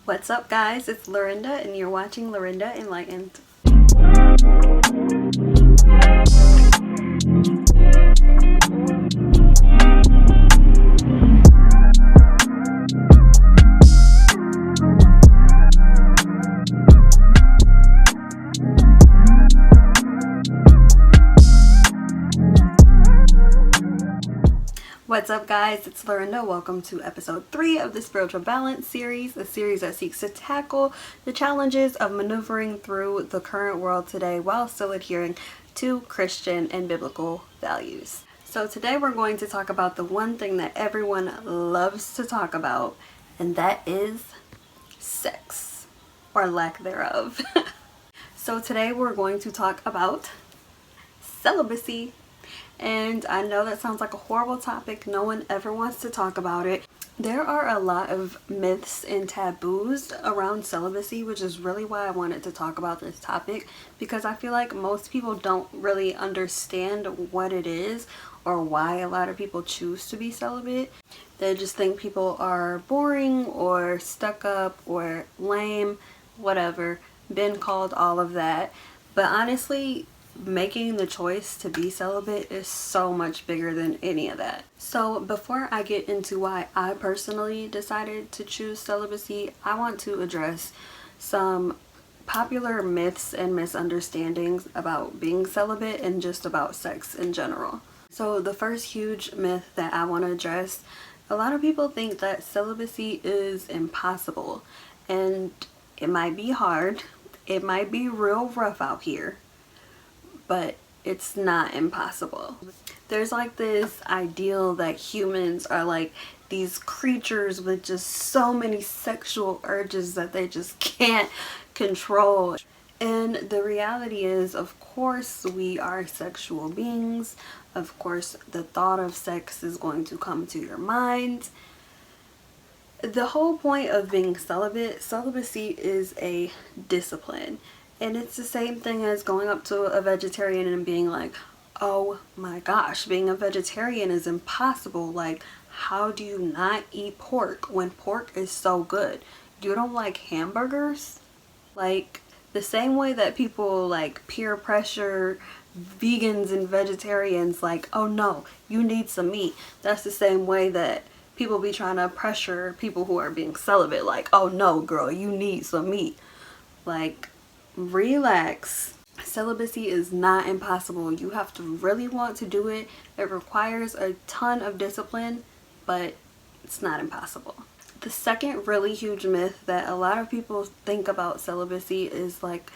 What's up, guys? It's Lorrynda and you're watching Lorrynda Enlightened. What's up, guys? It's Lorrynda. Welcome to episode 3 of the Spiritual Balance series, a series that seeks to tackle the challenges of maneuvering through the current world today while still adhering to Christian and biblical values. So today we're going to talk about the one thing that everyone loves to talk about, and that is sex, or lack thereof. So today we're going to talk about celibacy. And I know that sounds like a horrible topic. No one ever wants to talk about it. There are a lot of myths and taboos around celibacy, which is really why I wanted to talk about this topic, because I feel like most people don't really understand what it is or why a lot of people choose to be celibate. They just think people are boring or stuck up or lame, whatever. Been called all of that. But honestly, making the choice to be celibate is so much bigger than any of that. So before I get into why I personally decided to choose celibacy, I want to address some popular myths and misunderstandings about being celibate and just about sex in general. So the first huge myth that I want to address, a lot of people think that celibacy is impossible, and it might be hard, it might be real rough out here, but it's not impossible. There's like this ideal that humans are like these creatures with just so many sexual urges that they just can't control. And the reality is, of course, we are sexual beings. Of course, the thought of sex is going to come to your mind. The whole point of being celibate, celibacy is a discipline. And it's the same thing as going up to a vegetarian and being like, oh my gosh, being a vegetarian is impossible. Like, how do you not eat pork when pork is so good? You don't like hamburgers? Like, the same way that people like peer pressure vegans and vegetarians like, oh no, you need some meat. That's the same way that people be trying to pressure people who are being celibate. Like, oh no, girl, you need some meat. Like, relax. Celibacy is not impossible. You have to really want to do it. It requires a ton of discipline, but it's not impossible. The second really huge myth that a lot of people think about celibacy is like,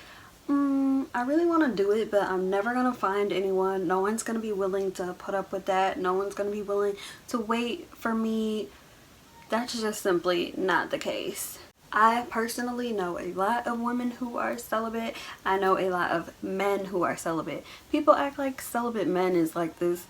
I really want to do it, but I'm never going to find anyone. No one's going to be willing to put up with that. No one's going to be willing to wait for me. That's just simply not the case. I personally know a lot of women who are celibate. I know a lot of men who are celibate. People act like celibate men is like this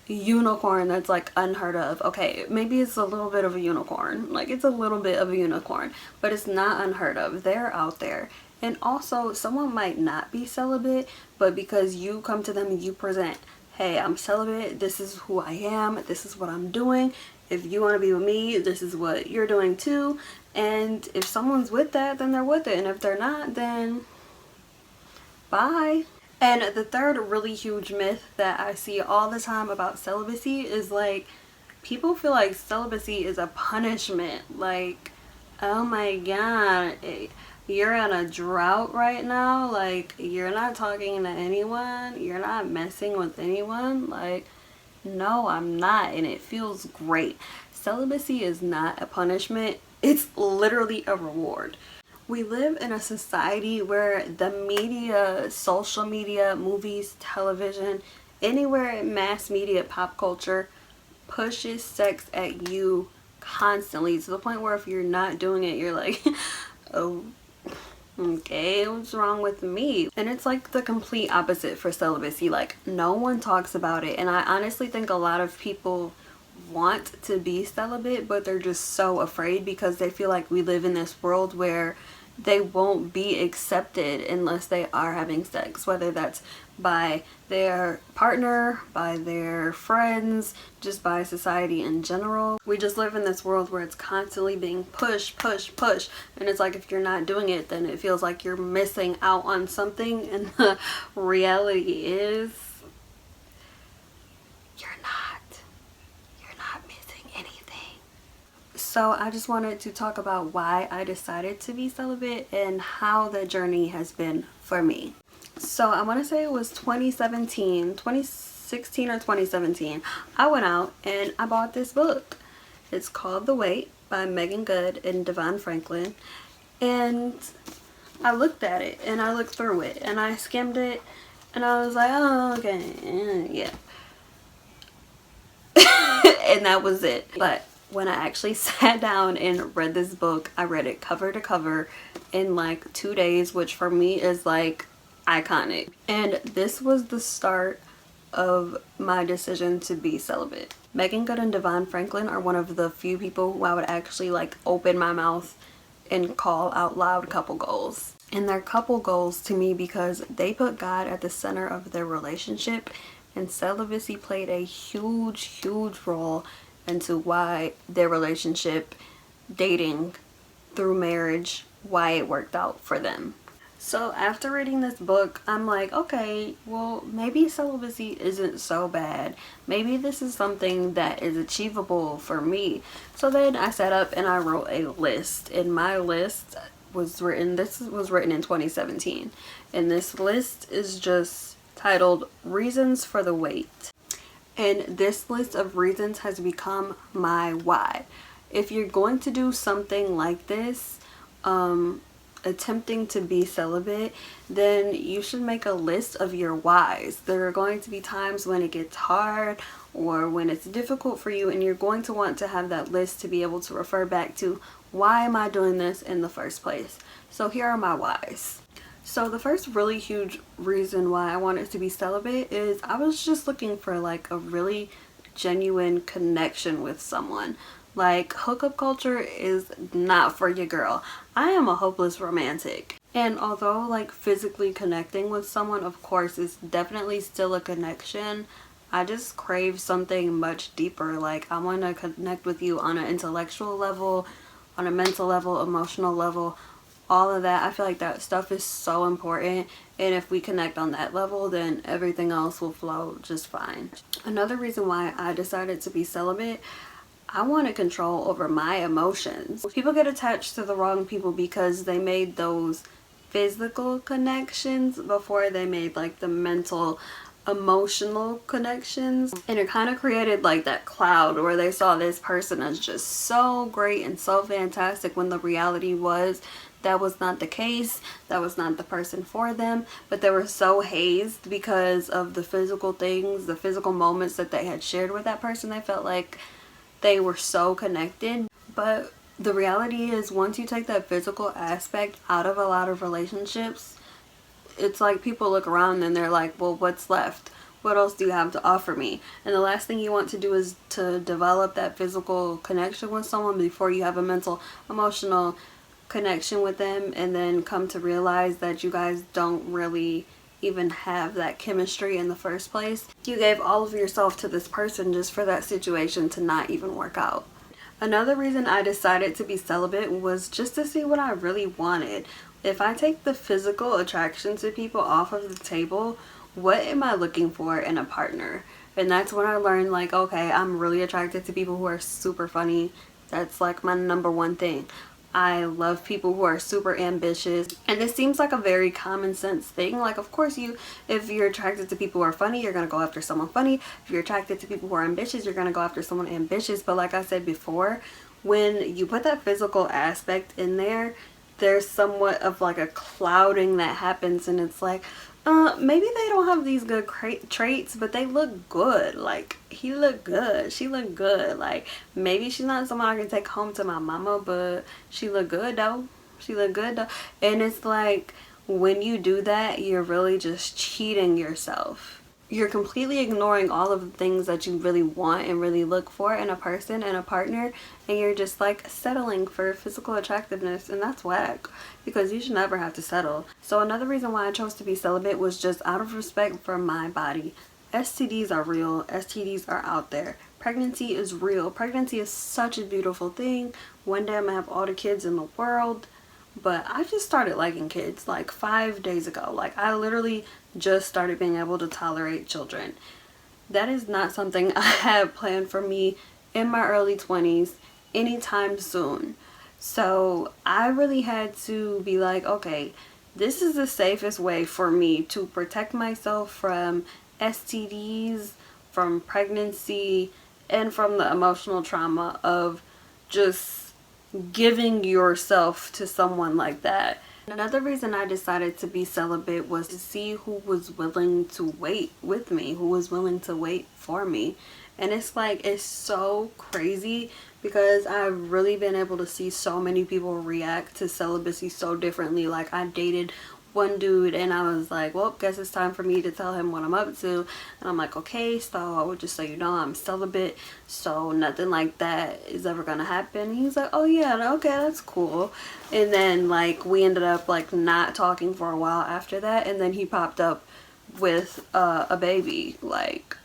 unicorn that's like unheard of. Okay, maybe it's a little bit of a unicorn. Like, it's a little bit of a unicorn, but it's not unheard of. They're out there. And also, someone might not be celibate, but because you come to them and you present, hey, I'm celibate, this is who I am, this is what I'm doing. If you want to be with me, this is what you're doing too. And if someone's with that, then they're with it. And if they're not, then bye. And the third really huge myth that I see all the time about celibacy is like, people feel like celibacy is a punishment. Like, oh my god, you're in a drought right now. Like, you're not talking to anyone. You're not messing with anyone. Like, no, I'm not, and it feels great. Celibacy is not a punishment. It's literally a reward. We live in a society where the media, social media, movies, television, anywhere mass media, pop culture pushes sex at you constantly, to the point where if you're not doing it, you're like, oh, okay, what's wrong with me? And it's like the complete opposite for celibacy. Like, no one talks about it. And I honestly think a lot of people want to be celibate, but they're just so afraid because they feel like we live in this world where they won't be accepted unless they are having sex, whether that's by their partner, by their friends, just by society in general. We just live in this world where it's constantly being push, and it's like if you're not doing it, then it feels like you're missing out on something, and the reality is you're not missing anything. So I just wanted to talk about why I decided to be celibate and how the journey has been for me. So I want to say it was 2016 or 2017. I went out and I bought this book. It's called The Wait by Megan Good and Devon Franklin. And I looked at it and I looked through it and I skimmed it and I was like, oh, okay, yeah. And that was it. But when I actually sat down and read this book, I read it cover to cover in like 2 days, which for me is like iconic. And this was the start of my decision to be celibate. Megan Good and Devon Franklin are one of the few people who I would actually like open my mouth and call out loud couple goals. And they're couple goals to me because they put God at the center of their relationship, and celibacy played a huge role into why their relationship, dating through marriage, why it worked out for them. So after reading this book, I'm like, okay, well, maybe celibacy isn't so bad. Maybe this is something that is achievable for me. So then I sat up and I wrote a list, and my list was written, this was written in 2017. And this list is just titled Reasons for the Wait. And this list of reasons has become my why. If you're going to do something like this, attempting to be celibate, then you should make a list of your whys. There are going to be times when it gets hard or when it's difficult for you, and you're going to want to have that list to be able to refer back to, why am I doing this in the first place? So here are my whys. So the first really huge reason why I wanted to be celibate is I was just looking for like a really genuine connection with someone. Like, hookup culture is not for your girl. I am a hopeless romantic. And although like physically connecting with someone, of course, is definitely still a connection, I just crave something much deeper. Like, I want to connect with you on an intellectual level, on a mental level, emotional level, all of that. I feel like that stuff is so important, and if we connect on that level, then everything else will flow just fine. Another reason why I decided to be celibate, I wanted control over my emotions. People get attached to the wrong people because they made those physical connections before they made like the mental, emotional connections, and it kind of created like that cloud where they saw this person as just so great and so fantastic, when the reality was that was not the case. That was not the person for them, but they were so hazed because of the physical things, the physical moments that they had shared with that person. They felt like they were so connected. But the reality is, once you take that physical aspect out of a lot of relationships, it's like people look around and they're like, well, what's left? What else do you have to offer me? And the last thing you want to do is to develop that physical connection with someone before you have a mental, emotional connection with them, and then come to realize that you guys don't really even have that chemistry in the first place. You gave all of yourself to this person just for that situation to not even work out. Another reason I decided to be celibate was just to see what I really wanted. If I take the physical attraction to people off of the table, what am I looking for in a partner? And that's when I learned, like, okay, I'm really attracted to people who are super funny. That's like my number one thing. I love people who are super ambitious, and this seems like a very common sense thing. Like, of course, if you're attracted to people who are funny, you're gonna go after someone funny. If you're attracted to people who are ambitious, you're gonna go after someone ambitious. But like I said before, when you put that physical aspect in there, there's somewhat of like a clouding that happens, and it's like, maybe they don't have these good traits, but they look good. Like, he looked good, she looked good. Like, maybe she's not someone I can take home to my mama, but she looked good though. And it's like, when you do that, you're really just cheating yourself. you're completely ignoring all of the things that you really want and really look for in a person and a partner, and you're just like settling for physical attractiveness, and that's whack, because you should never have to settle. So another reason why I chose to be celibate was just out of respect for my body. STDs are real. STDs are out there. Pregnancy is real. Pregnancy is such a beautiful thing. One day I'm gonna have all the kids in the world. But I just started liking kids like 5 days ago. Like, I literally just started being able to tolerate children. That is not something I have planned for me in my early 20s anytime soon. So I really had to be like, okay, this is the safest way for me to protect myself from STDs, from pregnancy, and from the emotional trauma of just giving yourself to someone like that. Another reason I decided to be celibate was to see who was willing to wait with me, who was willing to wait for me. And it's like, it's so crazy because I've really been able to see so many people react to celibacy so differently. Like, I dated one dude and I was like, well, guess it's time for me to tell him what I'm up to. And I'm like, okay, so I would just so you know, I'm celibate, so nothing like that is ever gonna happen. He's like, oh yeah, okay, that's cool. And then like we ended up like not talking for a while after that, and then he popped up with a baby like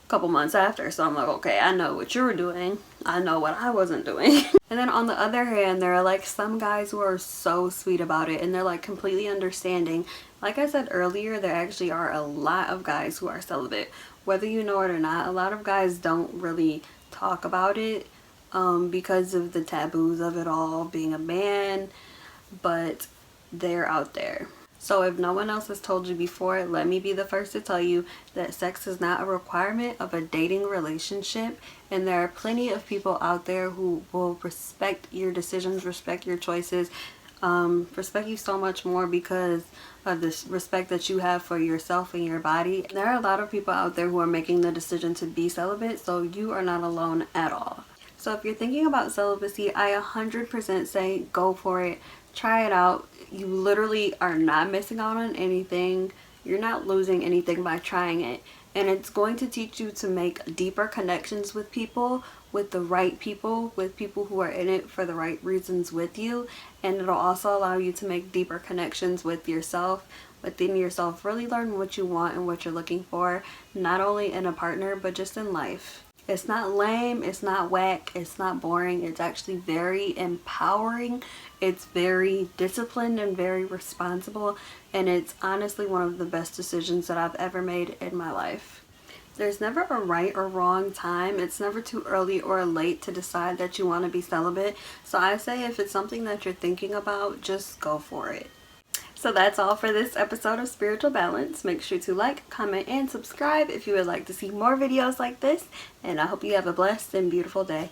couple months after. So I'm like, okay, I know what you were doing, I know what I wasn't doing. And then on the other hand, there are like some guys who are so sweet about it and they're like completely understanding. Like I said earlier, there actually are a lot of guys who are celibate, whether you know it or not. A lot of guys don't really talk about it because of the taboos of it all, being a man, but they're out there. So if no one else has told you before, let me be the first to tell you that sex is not a requirement of a dating relationship. And there are plenty of people out there who will respect your decisions, respect your choices, respect you so much more because of this respect that you have for yourself and your body. There are a lot of people out there who are making the decision to be celibate, so you are not alone at all. So if you're thinking about celibacy, I 100% say go for it. Try it out. You literally are not missing out on anything. You're not losing anything by trying it. And it's going to teach you to make deeper connections with people, with the right people, with people who are in it for the right reasons with you. And it'll also allow you to make deeper connections with yourself, within yourself. Really learn what you want and what you're looking for, not only in a partner, but just in life. It's not lame, it's not whack, it's not boring. It's actually very empowering. It's very disciplined and very responsible, and it's honestly one of the best decisions that I've ever made in my life. There's never a right or wrong time. It's never too early or late to decide that you want to be celibate. So I say if it's something that you're thinking about, just go for it. So that's all for this episode of Spiritual Balance. Make sure to like, comment, and subscribe if you would like to see more videos like this. And I hope you have a blessed and beautiful day.